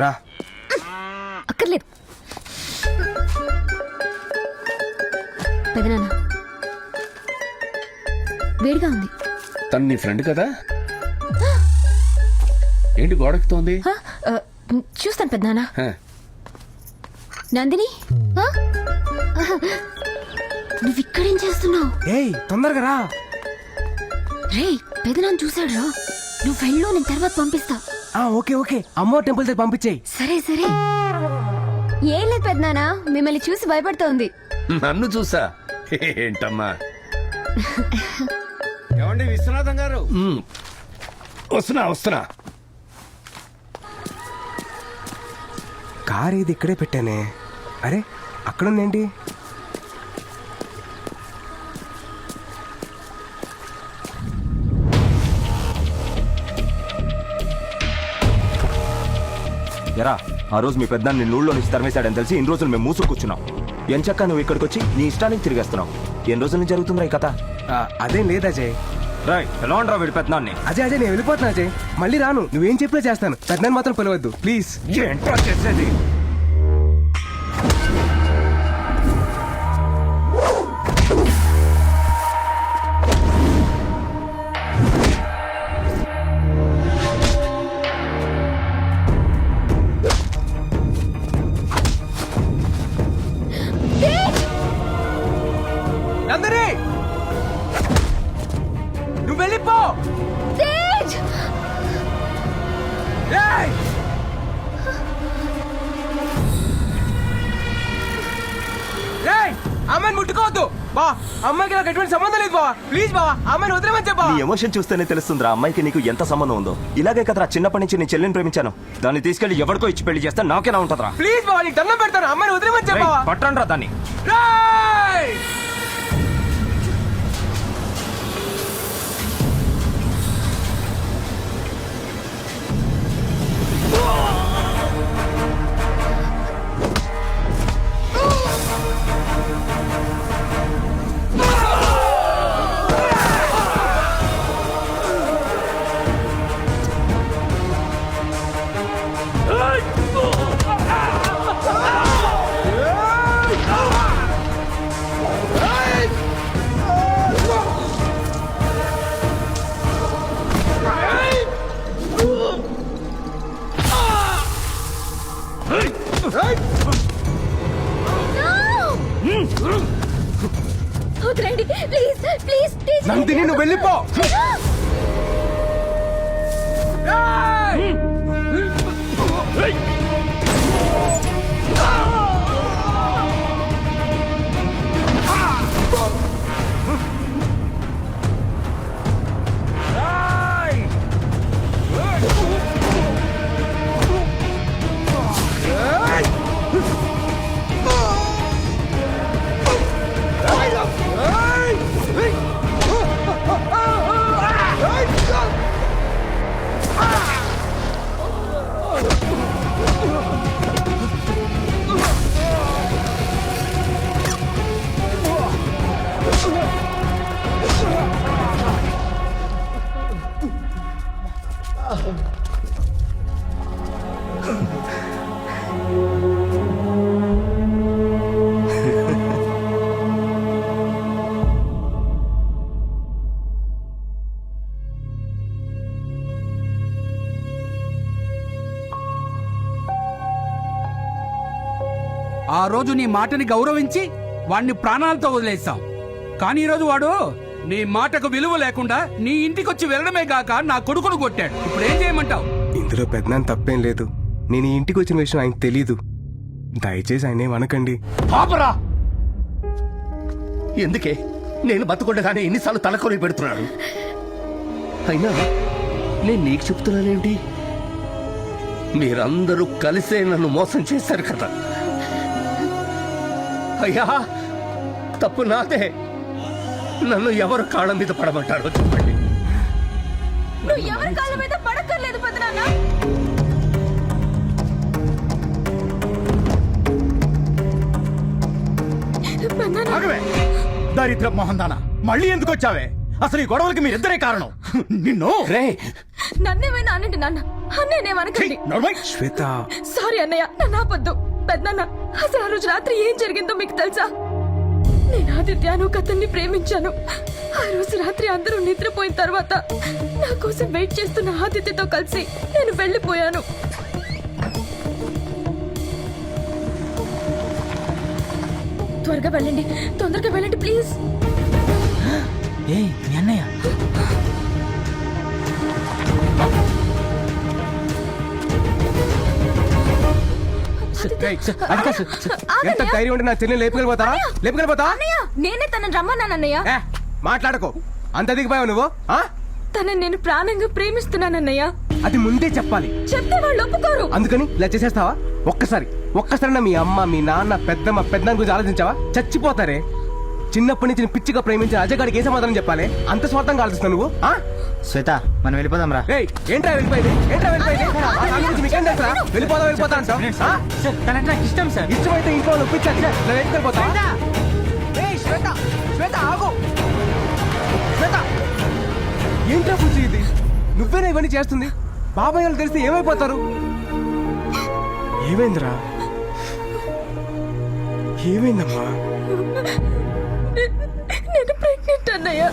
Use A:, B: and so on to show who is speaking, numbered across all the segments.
A: రా.
B: అక్కర్లేదు. పెదనాన్న వేడిగా ఉంది.
C: తను నీ ఫ్రెండ్ కదా, ఏంటి గోడెక్కుతోంది?
B: చూస్తాను పెదనాన్న. నందిని, నువ్వు ఇక్కడేం చేస్తున్నావు?
A: ఏయ్ తొందరగా రా.
B: రే పెదనాన్న చూసాడు రా. నువ్వు వెళ్ళు, నేను తర్వాత పంపిస్తా.
A: ఓకే ఓకే, అమ్మో టెంపుల్ దగ్గర పంపించేయి.
B: సరే సరే. ఏం లేదు పెదనాన్న, మిమ్మల్ని చూసి భయపడుతోంది.
C: నన్ను చూసా? ఏంటమ్మా? ఏమండి విశ్వనాథం గారు? వస్తున్నా.
A: కార్ ఇది ఇక్కడే పెట్టానే. అరే అక్కడుందేంటి?
D: ఎరా, ఆ రోజు మీ పెద్ద నిన్ను ఊళ్ళో నుంచి తరిమేశాడని తెలిసి ఇన్ని రోజులు మేము మూసు కూర్చున్నాం. ఎంచక్క నువ్వు ఇక్కడికి వచ్చి నీ ఇష్టానికి తిరిగేస్తున్నావు. ఎన్ని రోజుల నుంచి జరుగుతుందిరా ఈ కథ?
A: అదేం లేదు అజయ్.
D: రాయ్, ఎలా ఉండరా వీడి పెద్దనాన్ని?
A: అజయ్ నేను వెళ్ళిపోతున్నా అజయ్. మళ్ళీ రాను. నువ్వేం చెప్పినా చేస్తాను. పెద్దనాన్ని మాత్రం పిలవద్దు ప్లీజ్.
D: ఏంట్రా చేసేది?
A: నందిని, నువ్వు వెళ్ళిపో.
B: తేజ్!
A: ఏయ్! ఏయ్! అమ్మాయిని ముట్టుకోవద్దు బా. అమ్మాయికి నాకు ఎటువంటి సంబంధం లేదు బావా. ప్లీజ్ బావా, అమ్మాయిని వదిలేమని చెప్పా.
D: నీ ఎమోషన్ చూస్తేనే తెలుస్తుందిరా అమ్మాయికి నీకు ఎంత సంబంధం ఉందో. ఇలాగే కదరా చిన్నప్పటి నుంచి నీ చెల్లిని ప్రేమించాను. దాన్ని తీసుకెళ్లి ఎవరికో ఇచ్చి పెళ్లి చేస్తే నాకేనా ఉంటుందిరా?
A: ప్లీజ్ బావా, నీకు దండం పెడతాను. అమ్మాయిని వదిలేమని చెప్పా.
D: పట్టండ్రా దాన్ని.
A: రేయ్!
B: వద్దండి ప్లీజ్ ప్లీజ్ ప్లీజ్.
A: నందిని నువ్వు వెళ్ళిపో.
E: ఆ రోజు నీ మాటని గౌరవించి వాణ్ణి ప్రాణాలతో వదిలేస్తాం. కానీ ఈరోజు వాడు నీ మాటకు విలువ లేకుండా నీ ఇంటికొచ్చి వెళ్ళడమే గాక నా కొడుకును కొట్టాడు. ఇప్పుడు ఏం చేయమంటావు?
A: ఇందులో పెద్దనాన్న తప్పేం లేదు. నేను ఈ ఇంటికి వచ్చిన విషయం ఆయనకు తెలీదు. దయచేసి ఆయన ఏమనకండి.
C: పాపరా, ఎందుకే నేను బతుకుండగానే ఎన్నిసార్లు తలకొని పెడుతున్నాడు. అయినా నేను నీకు చెప్తున్నానేంటి? మీరందరూ కలిసే నన్ను మోసం చేశారు కదా. అయ్యా, తప్పు నాదే. నన్ను ఎవరు కాళ్ళ మీద పడమంటారో చెప్పండి.
B: నువ్వు ఎవరి కాళ్ళ మీద పడక్కర్లేదు పెదనాన్న.
F: దరిద్ర మోహందానా, మళ్ళీ ఎందుకు వచ్చావే? అసలు ఈ గొడవలకి మీరిద్దరే కారణం. నిన్ను
B: నన్నేమైనా అనండి నాన్న. అన్నయ్యనేమనకండి.
A: శ్వేత
B: సారీ అన్నయ్య, నన్ను ఆపొద్దు. పెద్దనాన్న, అసలు ఆ రోజు రాత్రి ఏం జరిగిందో మీకు తెలుసా? నేను ఆదిత్యను కథల్ని ప్రేమించాను. ఆ రోజు రాత్రి అందరూ నిద్రపోయిన తర్వాత నా కోసం వెయిట్ చేస్తున్న ఆదిత్యతో కలిసి నేను వెళ్ళిపోయాను. త్వరగా వెళ్ళండి, తొందరగా వెళ్ళండి ప్లీజ్.
A: ఏయ్ మీ అన్నయ్య ఎంత ధైర్యం ఉంటే నా చెల్లి లేపుకెళ్ళిపోతారా? లేపుకెళ్ళిపోతా?
B: అన్నయ్య, నేనే తనని రమ్మన్నాను అన్నయ్య.
A: మాట్లాడుకో, అంత దిగిపోయావు నువ్వు. ఆ?
B: తనని నేను ప్రాణంగా ప్రేమిస్తున్నానన్నయ్య.
A: అది ముందే చెప్పాలి.
B: చెప్తే వాళ్ళు ఒప్పుకోరు.
A: అందుకని ఇలా చేసేస్తావా? ఒక్కసారి మీ అమ్మ, మీ నాన్న, పెద్దమ్మ, పెద్దనాన్న గురించి ఆలోచించావా? చచ్చిపోతారే. చిన్నప్పటి నుంచి నేను పిచ్చిగా ప్రేమించిన అజయ్ గారికి ఏ సమాధానం చెప్పాలి? అంత స్వార్థంగా ఆలోచిస్తున్నావు నువ్వు. ఆ?
G: శ్వేత మనం వెళ్ళిపోదాం రా.
A: ఏయ్, ఏంట్రా వెళ్ళిపోయింది? ఆ దాని గురించి మీకేం తెలుసా? వెళ్ళిపోతా అంటావు. ఆ?
G: తనంటే ఇష్టం సార్.
A: ఇష్టమైతే ఇంట్లో ఒప్పించాలి. నేను వెళ్ళిపోతా. ఏయ్, శ్వేత, ఆగు. శ్వేత, ఏంట్రా పూజ ఇది? నువ్వేనా ఇవన్నీ చేస్తుంది? బాబాయ్ వాళ్ళు తెలిస్తే ఏమైపోతారు? ఏమైందిరా? ఏమైందమ్మా?
B: నేను ప్రెగ్నెంట్ అన్నయ్య.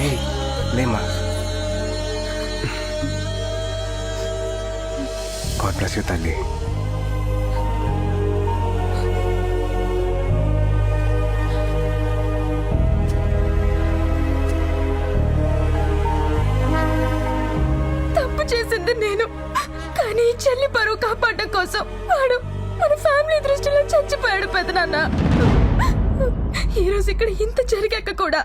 A: ఏయ్, లేమ్మా. గాడ్ బ్లెస్ యు తల్లి.
B: తప్పు చేసింది నేను, కానీ ఈ చెల్లి పరువు కాపాడడం కోసం వాడు మన ఫ్యామిలీ దృష్టిలో చచ్చిపోయాడు పెదనాన్న. ఈ రోజు ఇక్కడ ఇంత జరిగాక కూడా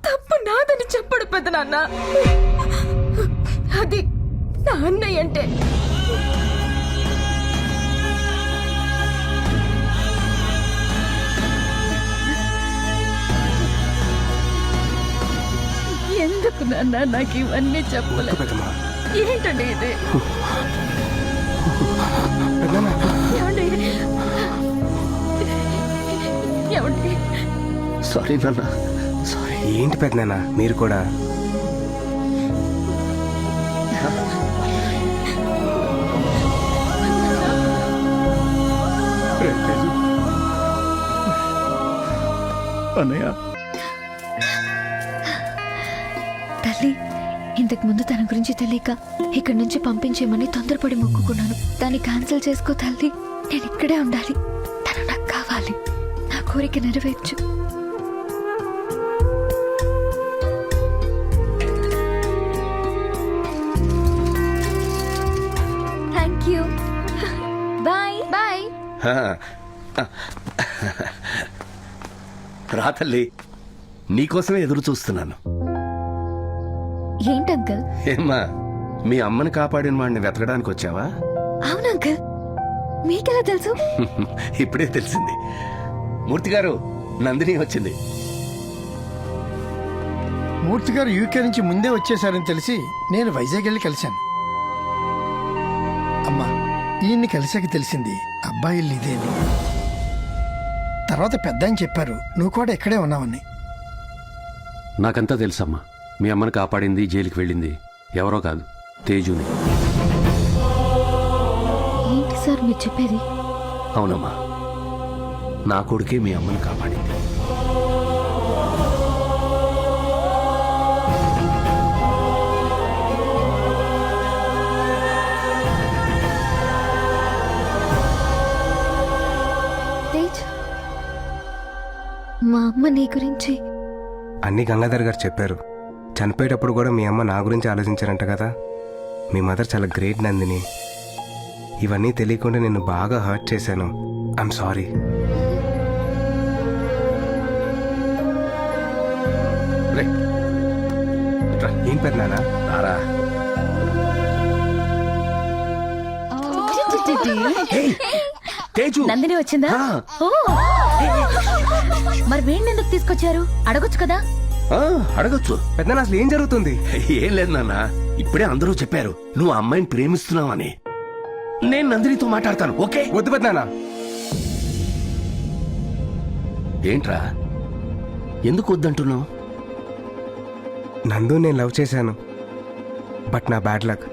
B: తప్పు నాదని చెప్పడు పెదనాన్న. అది నా అన్నయ్య అంటే. ఎందుకు నాన్న నాకు ఇవన్నీ చెప్పలేదు?
A: పెద్దమ్మా,
B: ఏంటండి ఇది? ఏమండి? ఏమండి?
C: సారీ నాన్న, సారీ.
A: ఏంటి పెద్దనాన్న మీరు కూడా?
F: అన్నయ్య
B: తల్లి, ఇంతకు ముందు తన గురించి తెలియక ఇక్కడి నుంచి పంపించేయమని తొందరపడి మొక్కుకున్నాను. దాన్ని క్యాన్సిల్ చేసుకో తల్లి. నేను ఇక్కడే ఉండాలి. తను నాకు కావాలి. నా కోరిక నెరవేర్చు. Thank you. Bye bye.
C: రా తల్లి, నీకోసమే ఎదురు చూస్తున్నాను.
B: ఏంటి అంకుల్?
C: ఏమ్మా, మీ అమ్మని కాపాడిన వాడిని వెతకడానికి వచ్చావా?
B: అవును అంకుల్. మీకెలా తెలుసు?
C: ఇప్పుడే తెలిసింది. మూర్తి గారు, నందిని వచ్చింది.
F: మూర్తి గారు యూకే నుంచి ముందే వచ్చేసారని తెలిసి నేను వైజాగ్ వెళ్ళి కలిశాను. అమ్మా, ఈయన్ని కలిసాక తెలిసింది అబ్బాయి ఇల్లు ఇదేని. తర్వాత పెద్ద అని చెప్పారు నువ్వు కూడా ఇక్కడే ఉన్నావని.
H: నాకంతా తెలుసమ్మా. మీ అమ్మని కాపాడింది, జైలుకి వెళ్ళింది ఎవరో కాదు, తేజుని.
B: ఏంటి సార్ మీరు చెప్పేది?
C: అవునమ్మా, నా కొడుకే మీ అమ్మని కాపాడింది.
B: తేజ్, మా అమ్మ నీ గురించి
A: అన్ని గంగాధర్ గారు చెప్పారు. చనిపోయేటప్పుడు కూడా మీ అమ్మ నా గురించి ఆలోచించారంట కదా. మీ మదర్ చాలా గ్రేట్ నందిని. ఇవన్నీ తెలియకుండా నిన్ను బాగా హర్ట్ చేశాను. I'm sorry. ఏం పెద్దనాన్న?
C: రారా. తేజు
B: నందిని వచ్చిందా?
C: ఆ.
B: ఓ, మరి వీడిని ఎందుకు తీసుకొచ్చారు? అడగొచ్చు కదా.
C: అడగచ్చు.
A: పెద్దనాన్న అసలు ఏం జరుగుతుంది?
C: ఏం లేదు నాన్న, ఇప్పుడే అందరూ చెప్పారు నువ్వు ఆ అమ్మాయిని ప్రేమిస్తున్నావని. నేను నందినితో మాట్లాడతాను, ఓకే?
A: వద్దు పెద్దనాన్న.
C: ఏంట్రా, ఎందుకు వద్దంటున్నావు?
A: నందు నేను లవ్ చేశాను, బట్ నా బ్యాడ్ లక్.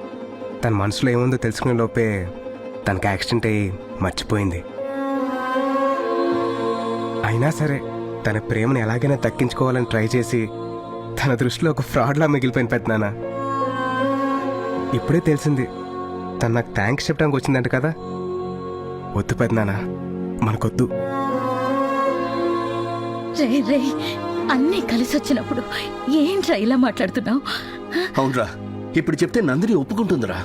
A: తన మనసులో ఏముందో తెలుసుకునే లోపే తనకి యాక్సిడెంట్ అయ్యి మర్చిపోయింది. అయినా సరే తన ప్రేమను ఎలాగైనా దక్కించుకోవాలని ట్రై చేసి తన దృష్టిలో ఒక ఫ్రాడ్లా మిగిలిపోయిన పెద్దనాన్న. ఇప్పుడే తెలిసింది తను నాకు థ్యాంక్స్ చెప్పడానికి వచ్చిందంట కదా. వద్దు పెద్దనాన్న, మనకొద్దు.
B: రే రే, అన్నీ కలిసి వచ్చినప్పుడు ఏంట్రా ఇలా మాట్లాడుతున్నావు?
C: అవునరా, ఇప్పుడు చెప్తే నందిని ఒప్పుకుంటుందిరా.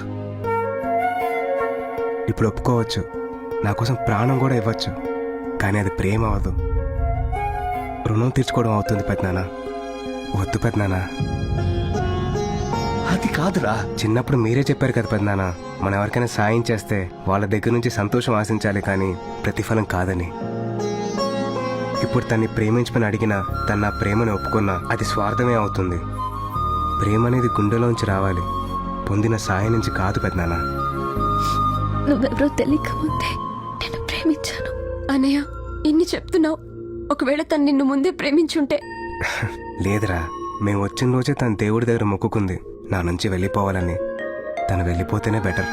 A: ఇప్పుడు ఒప్పుకోవచ్చు, నా కోసం ప్రాణం కూడా ఇవ్వచ్చు, కానీ అది ప్రేమ అవ్వదు, రుణం తీర్చుకోవడం అవుతుంది పెద్దనాన్న. వద్దు పెద్దనాన్న.
C: అది కాదురా.
A: చిన్నప్పుడు మీరే చెప్పారు కదా పెద్దనాన్న, మనం ఎవరికైనా సాయం చేస్తే వాళ్ళ దగ్గర నుంచి సంతోషం ఆశించాలి కానీ ప్రతిఫలం కాదని. ఇప్పుడు తన్ని ప్రేమించమని అడిగినా తన నా ప్రేమని ఒప్పుకున్నా అది స్వార్థమే అవుతుంది. ప్రేమ అనేది గుండెలోంచి రావాలి, పొందిన సాయం నుంచి కాదు పెద్దనాన్న.
B: నువ్వెవరో తెలియక ముందే నేను ప్రేమించాను.
I: అన్నయ్య, ఇన్ని చెప్తున్నావు, ఒకవేళ తను నిన్ను ముందే ప్రేమించుంటే?
A: లేదురా, మేము వచ్చిన రోజే తన దేవుడి దగ్గర మొక్కుకుంది నా నుంచి వెళ్ళిపోవాలని. తను వెళ్ళిపోతేనే బెటర్.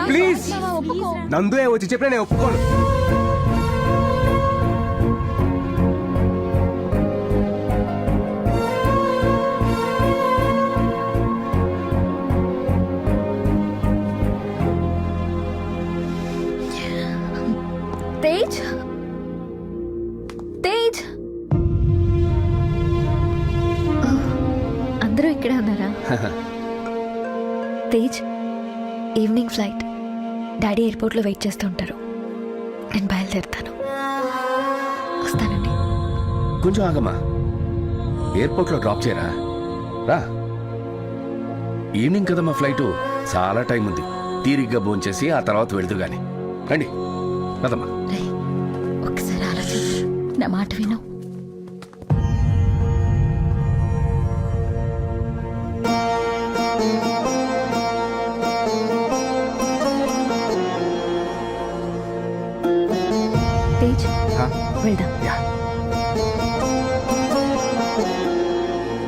A: ప్లీజ్, నందుయే వచ్చి చెప్పినా నేను ఒప్పుకోను.
B: తేజ్, తేజ్, అందరూ ఇక్కడే ఉన్నారా? తేజ్, ఈవినింగ్ ఫ్లైట్, డాడీ ఎయిర్పోర్ట్లో వెయిట్ చేస్తూ ఉంటారు. నేను బయలుదేరుతాను. వస్తానండి.
C: కొంచెం ఆగమ్మా, ఎయిర్పోర్ట్లో డ్రాప్ చేయరా. రా, ఈవినింగ్ కదా మా ఫ్లైటు, చాలా టైం ఉంది. తీరిగ్గా భోంచేసి ఆ తర్వాత వెళ్తూ గాని. రండి, కదమ్మా.
B: రేయ్, ఒకసారి ఆలోచించు, నా మాట విను. తేజ్,
A: హా?
B: వెళ్దాం.